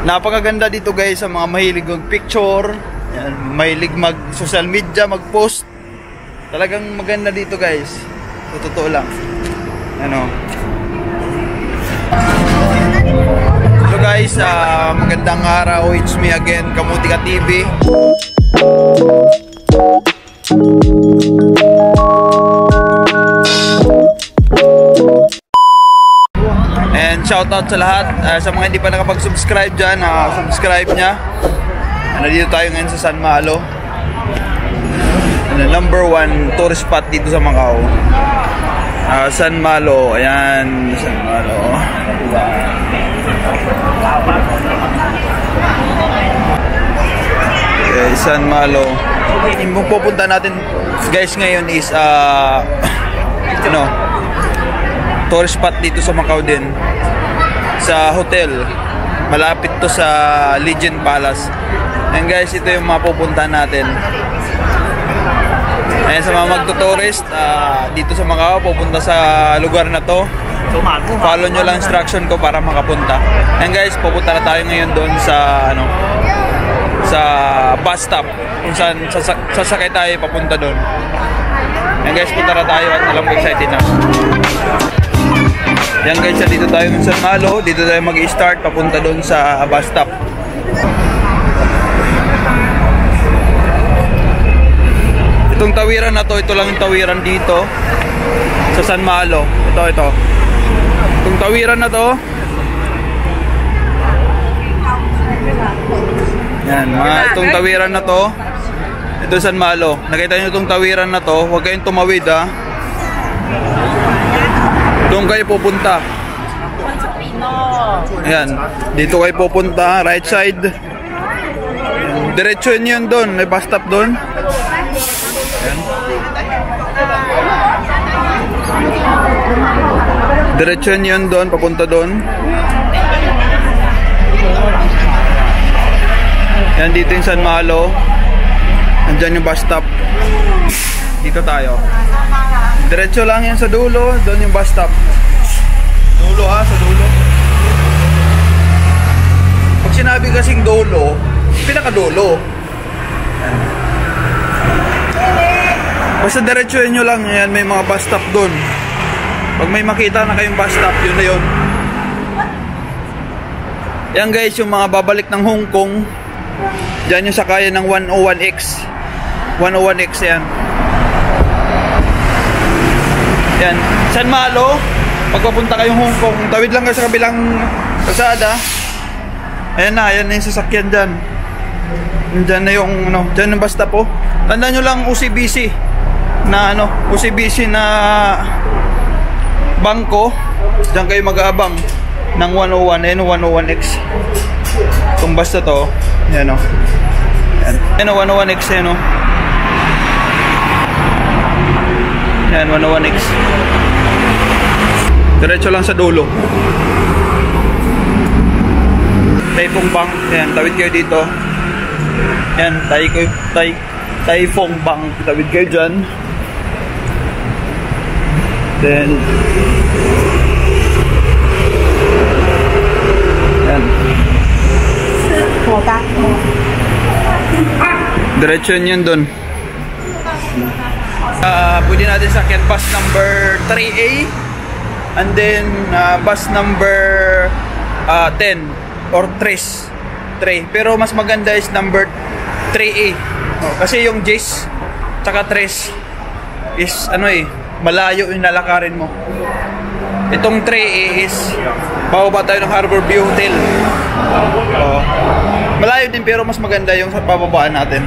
Napakaganda dito guys sa mga mahilig mag-picture, mahilig mag-social media, mag-post. Talagang maganda dito guys. Totoo lang. Ano? So guys, magandang araw. It's me again, Kamutika TV. And shoutout sa lahat, sa mga hindi pa nakapag-subscribe dyan, subscribe nya. Nandito tayo ngayon sa San Malo, number 1 tourist spot dito sa Macau. San Malo, ayan, San Malo. Okay, San Malo. Yung pupunta natin guys ngayon is tourist spot dito sa Macau din, sa hotel malapit to sa Legend Palace. And guys, ito yung mapupunta natin. Ayan, sa mga magto-tourist dito sa Macau, pupunta sa lugar na to, follow nyo lang instruction ko para makapunta. And guys, pupunta na tayo ngayon doon sa sa bus stop kung saan sasakay tayo papunta doon. And guys, punta na tayo at alam ko excited na. Yan guys, dito tayo sa San Malo. Dito tayo mag-i-start papunta doon sa bus stop. Itong tawiran na to, ito lang yung tawiran dito sa San Malo. Ito. Itong tawiran na to. Yan, itong tawiran na to. Ito San Malo. Nakita nyo itong tawiran na to. Huwag kayong tumawid Doon kayo pupunta. Ayan, dito kayo pupunta, right side. Diretso yun doon, may bus stop doon. Ayan. Diretso yun doon, papunta doon. Ayan, dito yung San Malo. Andyan yung bus stop. Dito tayo. Diretso lang yan sa dulo, doon yung bus stop. Dulo sa dulo. Pag sinabi kasing dulo, pinakadulo. Basta diretsuhin nyo lang yan, may mga bus stop doon. Pag may makita na kayong bus stop, yun na yun. Yan guys, yung mga babalik ng Hong Kong, dyan yung sakayan ng 101X. 101X yan. Yan, San Malo. Pagpapunta kayong Hong Kong, tawid lang kayo sa kabilang kalsada. Ayan na yung sasakyan dyan. Dyan na yung, dyan yung bus stop po. Tandaan nyo lang OCBC na, OCBC na bangko. Dyan kayo mag-aabang ng 101, ayan 101X. Itong bus na to, ayan ayan 101X, ayan Ayan, 101X. Diretso lang sa dulo. Taifong Bank. Ayan, tawid kayo dito. Ayan, Taifong Bank. Tawid kayo dyan. Then ayan. Diretso yun doon. Pwede natin sakyan bus number 3A and then bus number 10 or 3. Pero mas maganda is number 3A. Kasi yung J's tsaka 3 is malayo yung lalakarin mo. Itong 3A is bababa tayo ng Harbor View Hotel. Malayo din pero mas maganda yung bababaan natin.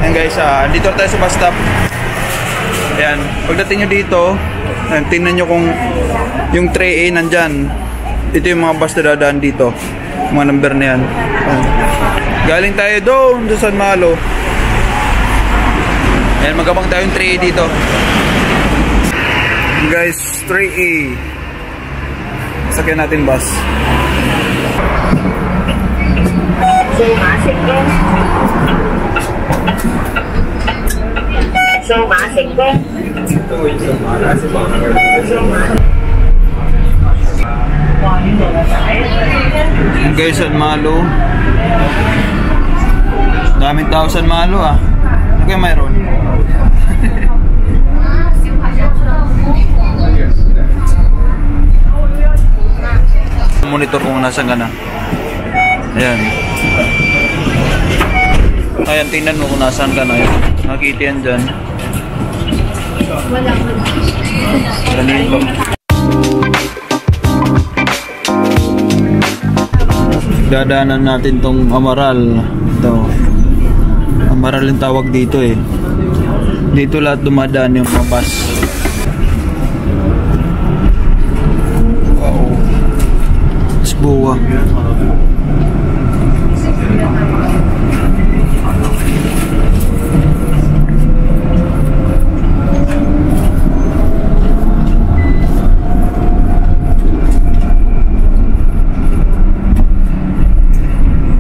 Yan guys, dito tayo sa bus stop. Ayan, pagdating nyo dito, tingnan nyo kung yung 3A nandyan. Ito yung mga bus na dadaan dito, mga number na yan. Galing tayo doon sa San Malo. Ayan, magabang tayo yung 3A dito. Guys, 3A. Sakyan natin bus. Guys, San Malo. Daming tao San Malo ah. Ano kaya mayroon? Monitor kung nasan ka na. Ayan. Ayan, tingnan mo kung nasan ka na. Nakikita yan dyan. Ganito. Dadaanan natin tong Amaral. Ito. Amaral yung tawag dito eh. Dito lahat dumadaan yung mga bus. Wow. Lisboa.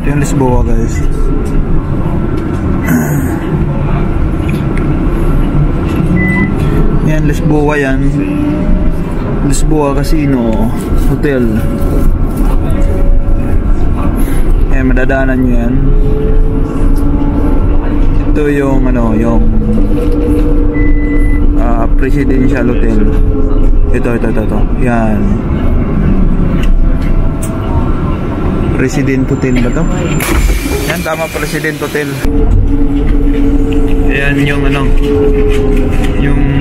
Ito yung Lisboa guys. Yan, Lisboa yan. Lisboa Casino Hotel. Ayan, madadaanan nyo yan. Ito yung ano, yung Presidential Hotel. Ito. Yan. President Hotel ba to? Yan, tama, President Hotel. Ayan yung ano, yung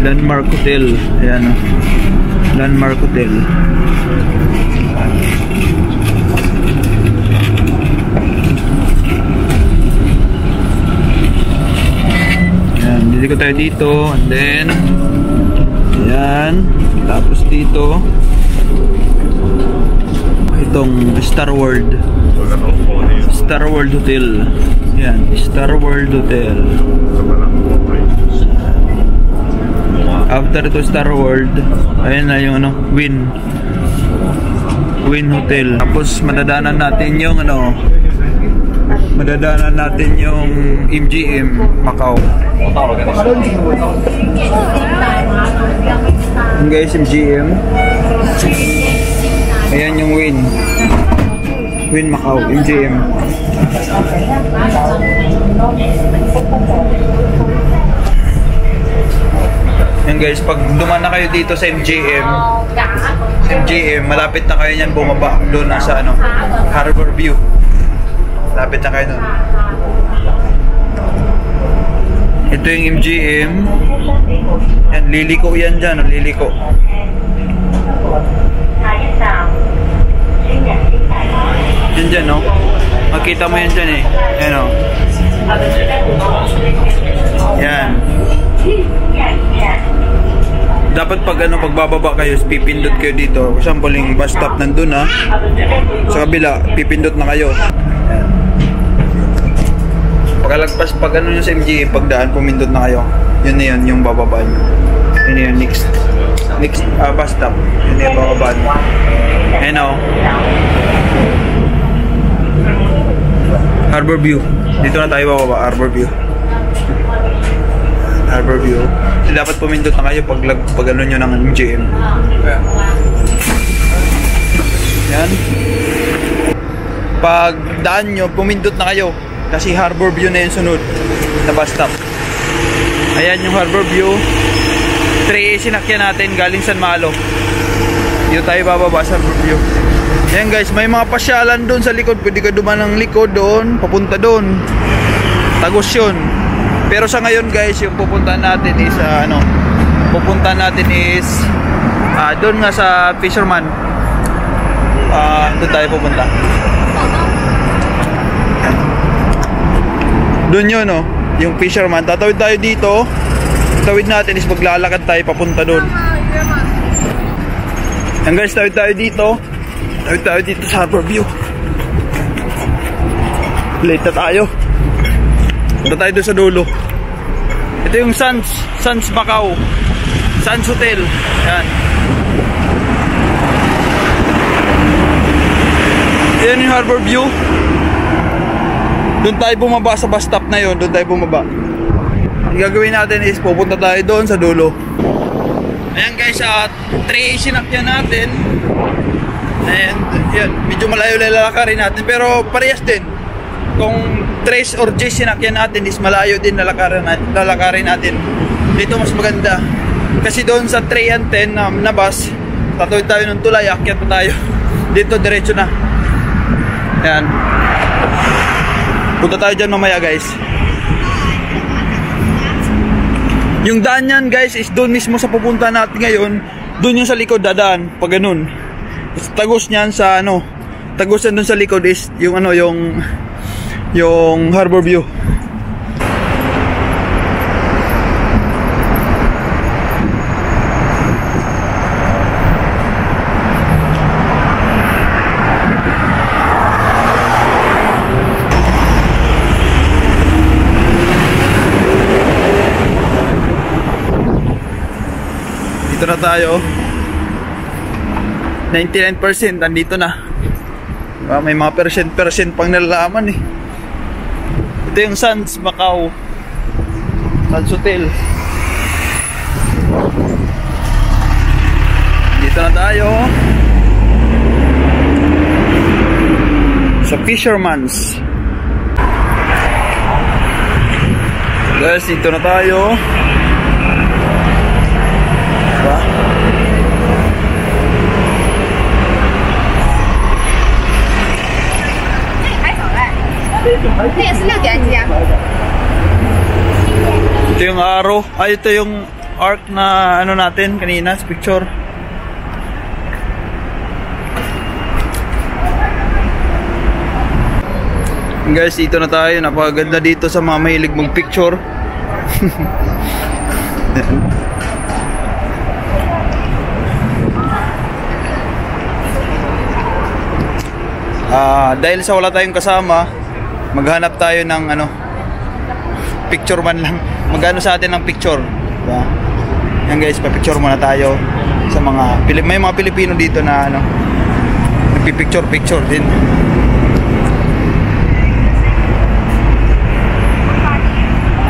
Landmark Hotel. Ayan, Landmark Hotel. Ayan, dito tayo dito. And then ayan, tapos dito itong Star World Hotel. Yan, Star World Hotel. After ito Star World, ayan na yung ano, Wynn Hotel. Tapos madadaanan natin yung ano, MGM Macau. Yung guys, MGM. Ayan yung Wynn Macau, MGM. Yan guys, pag dumaan na kayo dito sa MGM, malapit na kayo niyan bumaba doon sa ano, Harbor View. Malapit na kayo doon. Ito yung MGM. Yan, liliko yan dyan, liliko. Yan dyan, no? Makita mo yan dyan eh. Yan, no? Yan. Dapat pag ano, pagbababa kayo, pipindot kayo dito. For example, yung bus stop nandun ha. Sa kabila, pipindot na kayo. Yan. Pagkalagpas, pag ano nyo sa MG, pagdaan, pumindot na kayo. Yun na yun, yung bababa nyo. Yun na yun, next bus stop. Yun na yung bababa nyo. Ayan o. Harbor View. Dito na tayo bababa, Harbor View. Harbor View. Dapat pumindot na kayo pag ano nyo ng MGM. Yan. Pag daan nyo, pumindot na kayo. Kasi Harbor View na yung sunod na bus stop. Ayan yung Harbor View. 3A sinakyan natin galing San Malo. Dito tayo bababa sa Harbor View. Ayan guys, may mga pasyalan doon sa likod. Pwede ka dumaan ng likod doon, papunta doon. Tagos yun. Pero sa ngayon guys, yung pupuntahan natin is doon nga sa Fisherman. Doon tayo pupunta. Doon yun, no? Yung Fisherman. Tatawid tayo dito. Tawid natin is maglalakad tayo papunta doon. Yan guys, tawid tayo dito. Tawid tayo dito sa Harbor View. Late na tayo. Punta tayo doon sa dulo. Ito yung Sands Macau. Sands Hotel. Yan. Yan yung Harbor View. Doon tayo bumaba sa bus stop na yun. Doon tayo bumaba. Ang gagawin natin is pupunta tayo doon sa dulo. Ayan guys, 3A sinakyan natin. yan, medyo malayo lalakarin natin, pero parehas din. Kung Trace or J sinakyan natin is malayo din lalakarin natin. Dito mas maganda. Kasi doon sa 3 and 10 na bus, tatuwid tayo ng tulay, akyat pa tayo. Dito diretso na. Yan. Punta tayo dyan mamaya guys. Yung daan yan guys is doon mismo sa pupunta natin ngayon. Doon yung sa likod dadaan, pag ganun. Tagos niyan sa ano, tagos yan doon sa likod is yung ano, yung Harbor View. Dito na tayo. 99% andito na. May mga percent pang nalalaman eh. Ito yung Sands Macau, Sands Hotel. Dito na tayo sa Fisherman's. Guys, dito na tayo. Diba? Ito yung arrow. Ay, ito yung arc na ano natin kanina sa picture. Guys, dito na tayo. Napakaganda dito sa mga mahilig mag-picture. Dahil sa wala tayong kasama, maghanap tayo ng ano, picture man lang. Magano sa atin ng picture, diba? Yan guys, pa-picture muna tayo sa mga may mga Pilipino dito na ano, nagpi-picture din.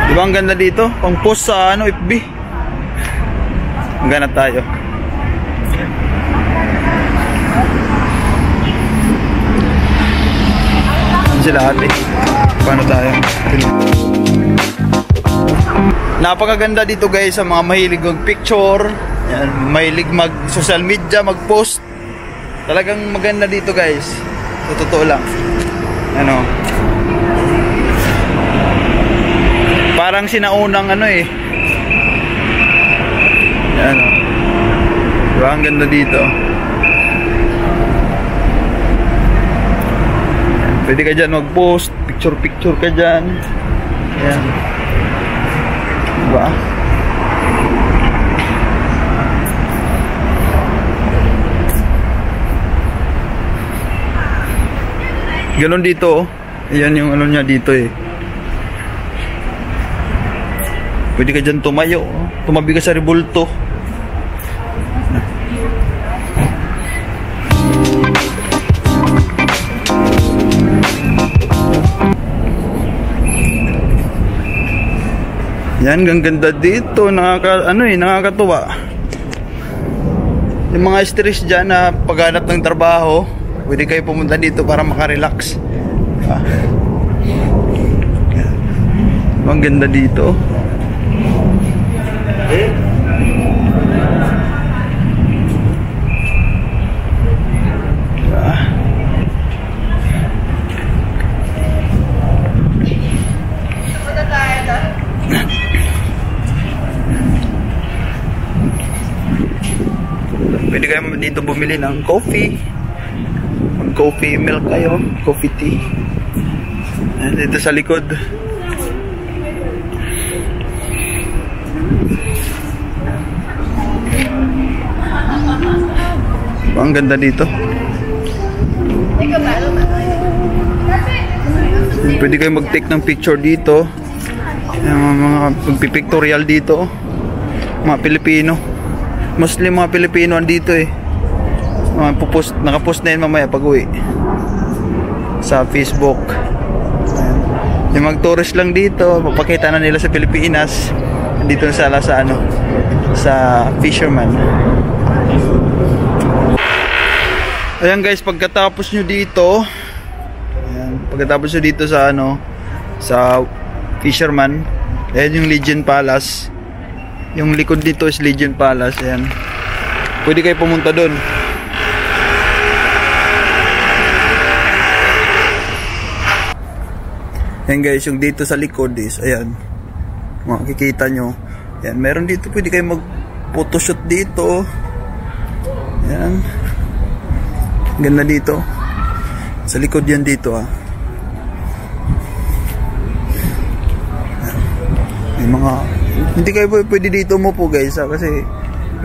Diba ang ganda dito? Pang post sa ano, FB. Maghanap tayo. Sila ate. Paano tayo? Napakaganda dito guys sa mga mahilig mag-picture. Yan, mahilig mag-social media, mag-post. Talagang maganda dito guys. Sa totoo lang. Ano? Parang sinaunang ano eh. Yan. Diba ang ganda dito? Pwede ka dyan mag-post, picture ka dyan. Ayan. Diba? Ganon dito, oh. Ayan yung ano niya dito eh. Pwede ka dyan tumayo, oh. Tumabi ka sa rebulto. Yan, ganda dito, nakakatuwa. Yung mga stress dyan na paghanap ng trabaho, pwede kayo pumunta dito para makarelax. Ang ganda dito. Pwede kayo dito bumili ng coffee. Mag-coffee milk kayo. Coffee tea. Dito sa likod. Ang ganda dito. Pwede kayo mag-take ng picture dito. Mga magpipictorial dito. Mga Pilipino. Mostly mga Pilipino andito eh. Nakapost na yun mamaya pag uwi sa Facebook. Yung mag-tourist lang dito, papakita na nila sa Pilipinas. Dito na sala sa ano, sa Fisherman. Ayan guys, pagkatapos nyo dito, ayan, pagkatapos nyo dito sa ano, sa Fisherman, ayan yung Legion Palace. Yung likod dito is Legion Palace, ayan. Pwede kayo pumunta doon. Ayan guys, yung dito sa likod is, ayan, makikita nyo, ayan, meron dito, pwede kayo mag photoshoot dito. Ayan, ganda dito sa likod yan dito ah. May mga, hindi kayo pwede dito umupo guys ah, kasi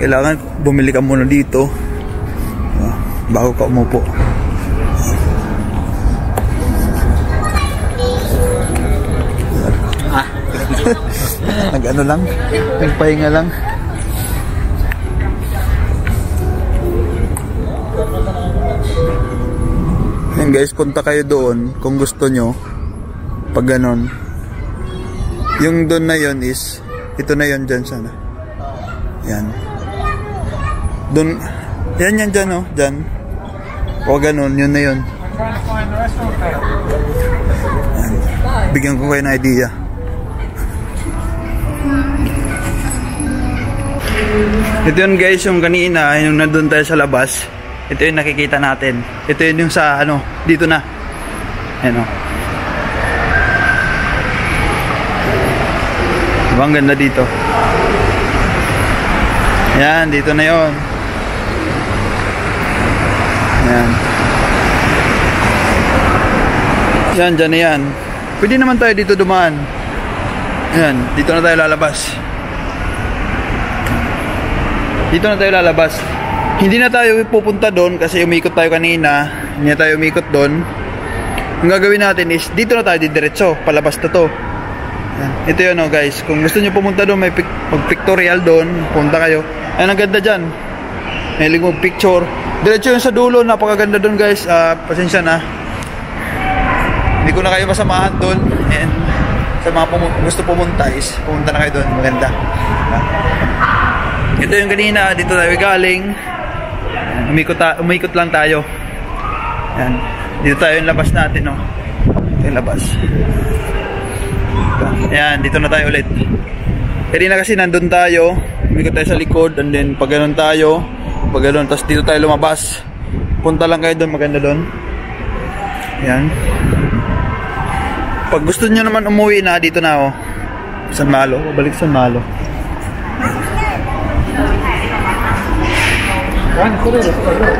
kailangan bumili ka muna dito bago ka umupo. Nag-ano lang, nagpahinga lang. Yan guys, punta kayo doon kung gusto nyo. Pag ganon, yung doon na yon is, ito na yon dyan sana. Yan doon, yan dyan oh, dyan. O ganon, yun na yun. Yan. Bigyan ko kayo ng idea. Ito yun guys, yung kanina, yung nandun tayo sa labas. Ito yung nakikita natin. Ito yun yung sa ano, dito na. Ayan o. Diba ang ganda dito? Ayan, dito na yun. Ayan. Ayan, dyan na yan. Pwede naman tayo dito dumaan. Ayan, dito na tayo lalabas. Dito na tayo lalabas. Hindi na tayo pupunta doon kasi umikot tayo kanina. Hindi na tayo umikot doon. Ang gagawin natin is dito na tayo didiretso. Palabas na to. Yan. Ito yun oh guys. Kung gusto nyo pumunta doon, may pictorial doon. Punta kayo. Ayan, ang ganda dyan. May ligong picture. Diretso yung sa dulo. Napakaganda doon guys. Pasensya na. Hindi ko na kayo masamahan doon. And sa mga gusto pumunta is pumunta na kayo doon. Maganda. Ito yung kanina. Dito tayo galing. Umikot lang tayo. Yan. Dito tayo yung labas natin, no? Ito yung labas. Yan, dito na tayo ulit. Kanina kasi nandun tayo. Umikot tayo sa likod. And then pag ganun tayo, pag ganun, tapos dito tayo lumabas. Punta lang kayo doon, maganda doon. Yan. Pag gusto nyo naman umuwi na, dito na, oh. San Malo. Babalik San Malo.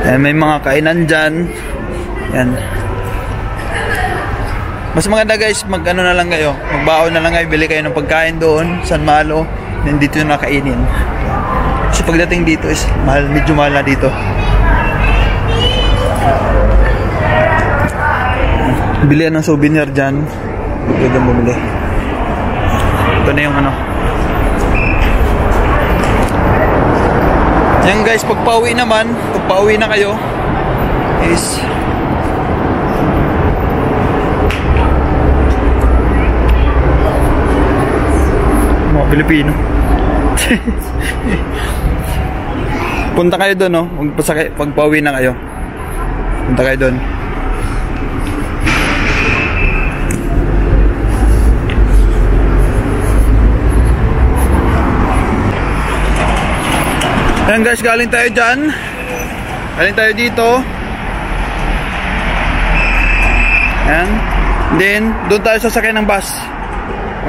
Yan, may mga kainan dyan. Yan. Mas maganda guys, mag-ano na lang kayo, magbaon na lang kayo, bili kayo ng pagkain doon, San Malo, then dito yung nakainin. Kasi pagdating dito is mahal, medyo mahal na dito. Bilihan ng souvenir dyan. Pwede bumili. Ito na yung ano. Yan guys, pagpa-uwi naman, pagpa-uwi na kayo is mga Pilipino. Punta kayo doon, no? Pagpa-uwi na kayo. Punta kayo doon. Ayan guys, galing tayo dyan. Galing tayo dito. Ayan. Then, doon tayo sasakay ng bus.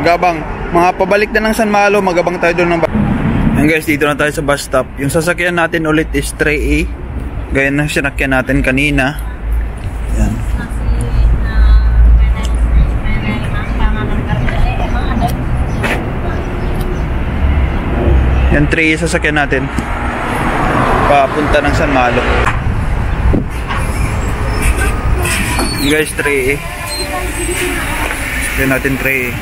Magabang. Mga pabalik na ng San Malo, magabang tayo doon ng bus. Ayan guys, dito na tayo sa bus stop. Yung sasakyan natin ulit is 3A. Gaya na sinakyan natin kanina. Ayan. Yan 3A sasakyan natin. Papunta ng San Malo. Guys, 3A. Yan natin 3A.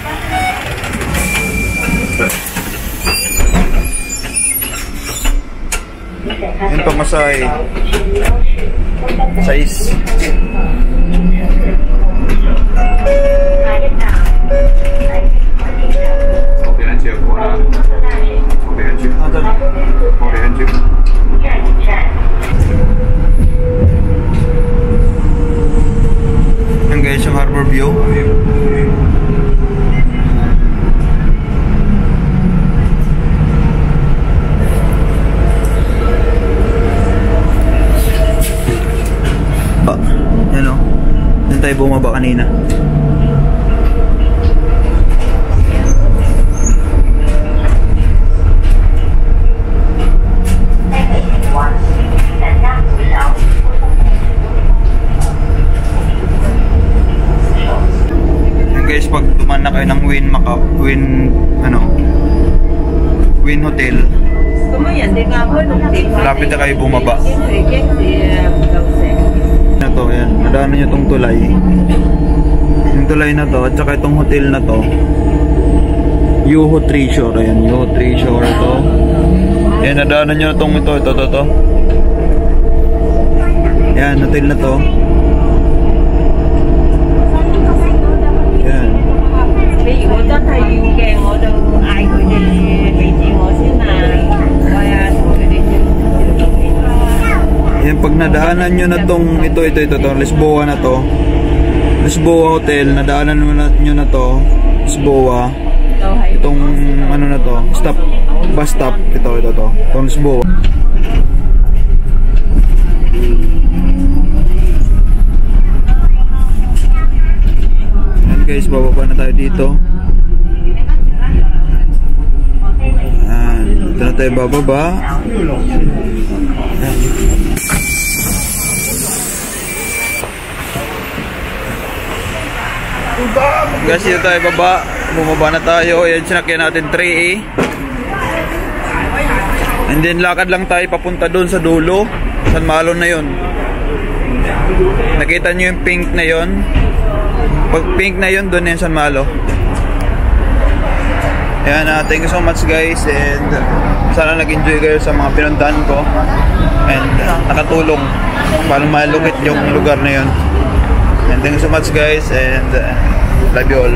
Yan pamasahe. 6. bumaba. Yan o. Doon tayo bumaba kanina. Guys, pag duman na kayo ng Win Hotel, lapit na kayo bumaba. Na to, yan. Nadaanan nyo tong tulay. Yung tulay na to, at saka itong hotel na to, Yuho Treasure. Ayan, Yuho Treasure to. Yan, nadaanan nyo na tong ito. Yan, hotel na to. Yan. Yan, pag nadaanan nyo na tong ito, Lisboa na to. Lisboa Hotel, nadaanan nyo na to. Lisboa. Itong ano na to, bus stop. Ito. Itong Lisboa. Yan guys, bababa na tayo dito. Yan, dito na tayo bababa. Yan. Guys, dito tayo baba. Bumaba na tayo. Ayan, sinakyan natin 3A. And then lakad lang tayo papunta doon sa dulo. San Malo na yun. Nakita nyo yung pink na yun? Pag pink na yun, doon yung San Malo. Ayan, thank you so much guys. And sana nag-enjoy kayo sa mga pinuntahan ko. And nakatulong para malungit yung lugar na yun. And thank you so much guys, and love you all.